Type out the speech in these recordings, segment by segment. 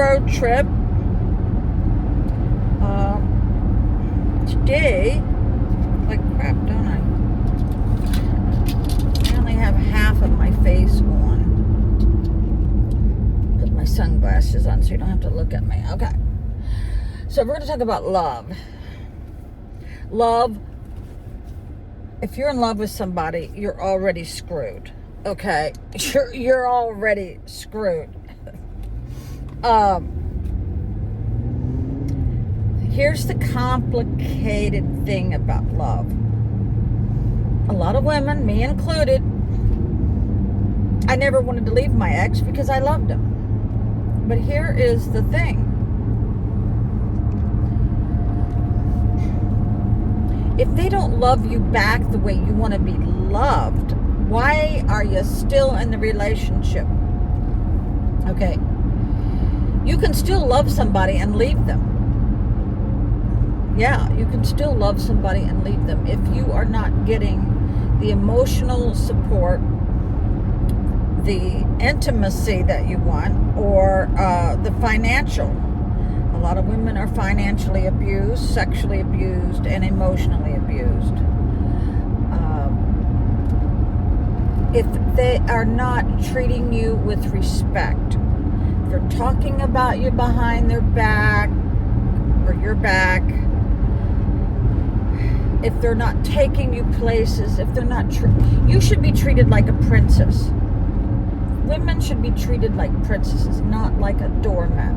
road trip. Today, like crap, don't I? I only have half of my face on. Put my sunglasses on so you don't have to look at me. Okay. So we're going to talk about love. Love. If you're in love with somebody, you're already screwed. Okay? You're already screwed. Here's the complicated thing about love. A lot of women, me included, I never wanted to leave my ex because I loved him. But here is the thing. If they don't love you back the way you want to be loved, why are you still in the relationship? Okay. You can still love somebody and leave them. Yeah, you can still love somebody and leave them if you are not getting the emotional support, the intimacy that you want, or the financial. A lot of women are financially abused, sexually abused, and emotionally abused. If they are not treating you with respect, if they're talking about you behind their back or your back, if they're not taking you places, if they're not, you should be treated like a princess. Women should be treated like princesses, not like a doormat.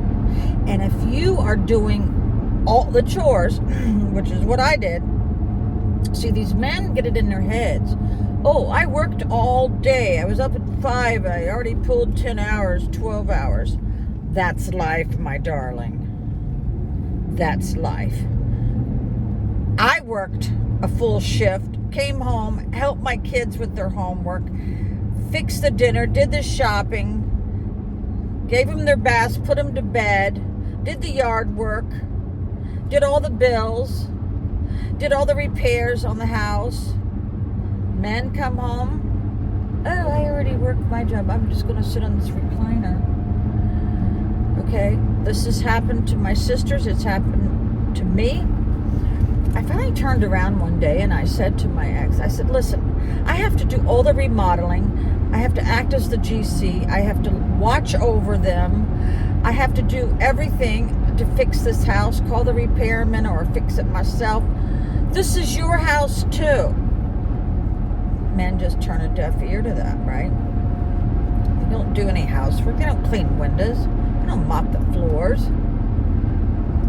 And if you are doing all the chores, which is what I did, see, these men get it in their heads. Oh, I worked all day. I was up at 5. I already pulled 10 hours, 12 hours. That's life, my darling. That's life. I worked a full shift, came home, helped my kids with their homework, fixed the dinner, did the shopping, gave them their baths, put them to bed, did the yard work, did all the bills, did all the repairs on the house. Men come home. Oh, I already worked my job. I'm just going to sit on this recliner. Okay, this has happened to my sisters. It's happened to me. I finally turned around one day and I said to my ex, I said, listen, I have to do all the remodeling. I have to act as the GC. I have to watch over them. I have to do everything to fix this house, call the repairman or fix it myself. This is your house too. Men just turn a deaf ear to that, right? They don't do any housework. They don't clean windows. They don't mop the floors.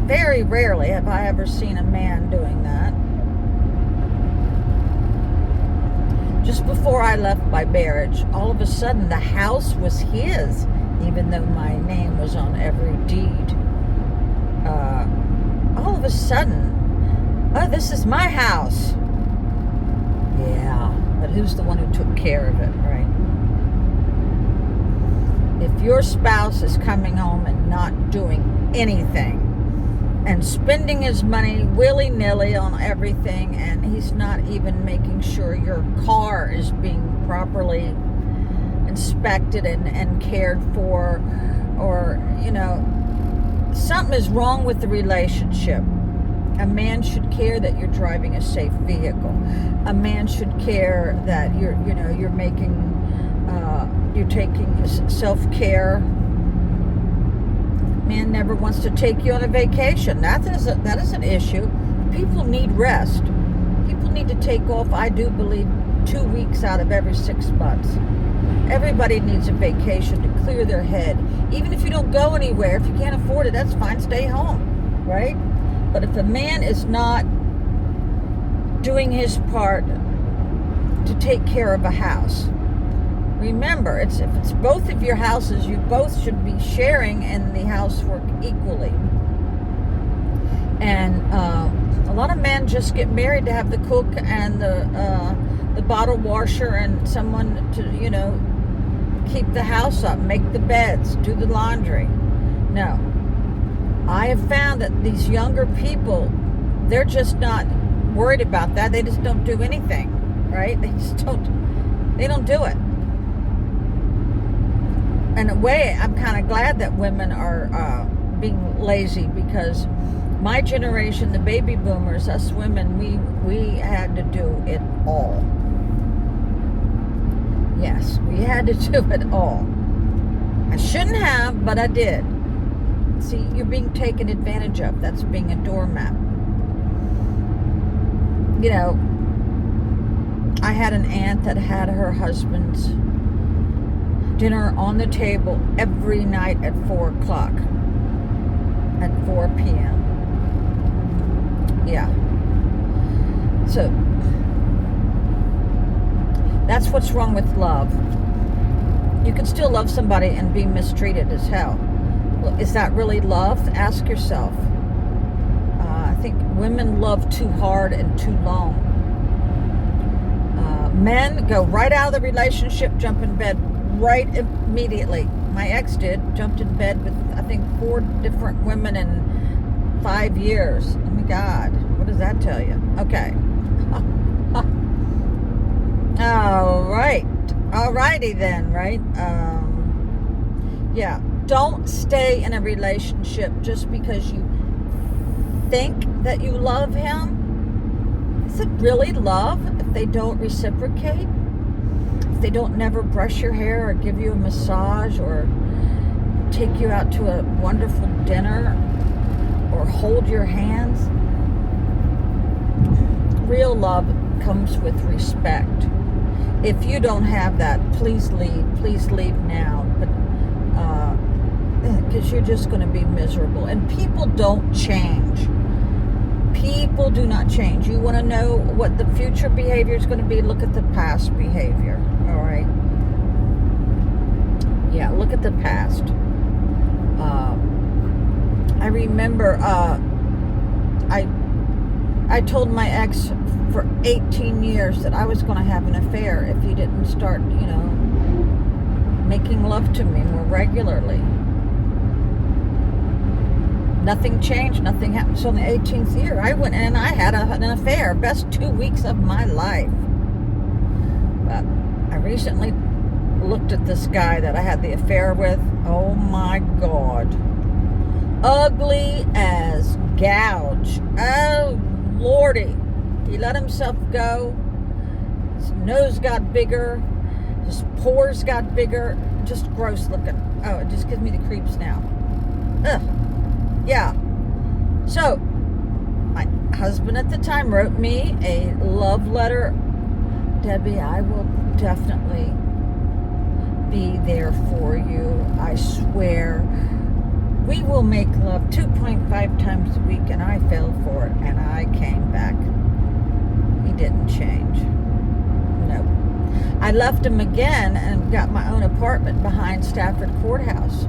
Very rarely have I ever seen a man doing that. Just before I left my marriage, all of a sudden the house was his, even though my name was on every deed. All of a sudden, oh, this is my house. Yeah, but who's the one who took care of it, right? If your spouse is coming home and not doing anything, and spending his money willy-nilly on everything, and he's not even making sure your car is being properly inspected and cared for, or, you know, something is wrong with the relationship. A man should care that you're driving a safe vehicle. A man should care that you're taking self-care. Man never wants to take you on a vacation. That is an issue. People need rest. People need to take off, I do believe, 2 weeks out of every 6 months. Everybody needs a vacation to clear their head. Even if you don't go anywhere, if you can't afford it, that's fine, stay home, right? But if a man is not doing his part to take care of a house, remember, if it's both of your houses, you both should be sharing in the housework equally. And a lot of men just get married to have the cook and the bottle washer and someone to, keep the house up, make the beds, do the laundry. No. I have found that these younger people, they're just not worried about that. They just don't do anything, right? They don't do it. in a way, I'm kind of glad that women are being lazy, because my generation, the baby boomers, us women, we had to do it all. Yes, we had to do it all. I shouldn't have, but I did. See, you're being taken advantage of. That's being a doormat. You know, I had an aunt that had her husband's dinner on the table every night at 4 o'clock. At 4 p.m. Yeah. So, that's what's wrong with love. You can still love somebody and be mistreated as hell. Well, is that really love? Ask yourself. I think women love too hard and too long. Men go right out of the relationship, jump in bed right immediately. My ex did, jumped in bed with, I think, 4 different women in 5 years. Oh my God, what does that tell you? Okay. Alrighty then, right? Yeah, don't stay in a relationship just because you think that you love him. Is it really love if they don't reciprocate? If they don't never brush your hair or give you a massage or take you out to a wonderful dinner or hold your hands? Real love comes with respect. If you don't have that, please leave. Please leave now. But because you're just going to be miserable. And people don't change. People do not change. You want to know what the future behavior is going to be? Look at the past behavior. All right. Yeah, look at the past. I remember I told my ex for 18 years that I was going to have an affair if he didn't start, making love to me more regularly. Nothing changed. Nothing happened. So in the 18th year, I went and I had an affair. Best 2 weeks of my life. But I recently looked at this guy that I had the affair with. Oh my God. Ugly as gouge. Oh Lordy. He let himself go. His nose got bigger. His pores got bigger. Just gross looking. Oh, it just gives me the creeps now. Ugh. Yeah. So, my husband at the time wrote me a love letter. Debbie, I will definitely be there for you. I swear. We will make love 2.5 times a week, and I fell for it, and I came back. He didn't change. No. I left him again and got my own apartment behind Stafford Courthouse.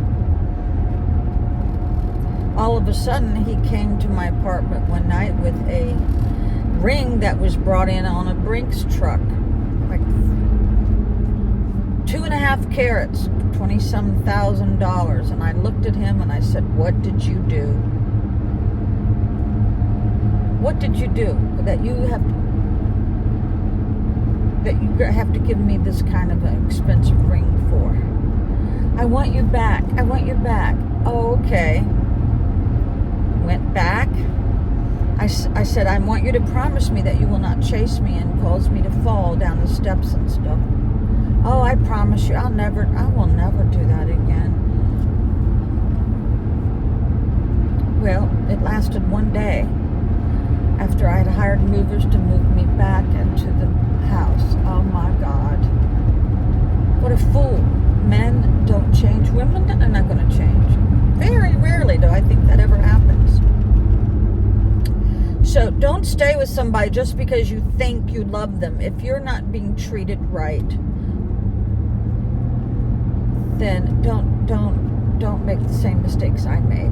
All of a sudden, he came to my apartment one night with a ring that was brought in on a Brinks truck. Like 2.5 carats, $20-some thousand. And I looked at him and I said, what did you do? What did you do that you have to give me this kind of an expensive ring for? I want you back. I want you back. Oh, okay. Went back. I said, I want you to promise me that you will not chase me and cause me to fall down the steps and stuff. Oh, I promise you, I will never do that again. Well, it lasted one day after I had hired movers to move me back into the house. Oh my God. What a fool. Men don't change. Women are not going to change. Very rarely do I think that ever happens. So don't stay with somebody just because you think you love them. If you're not being treated right, then don't make the same mistakes I made.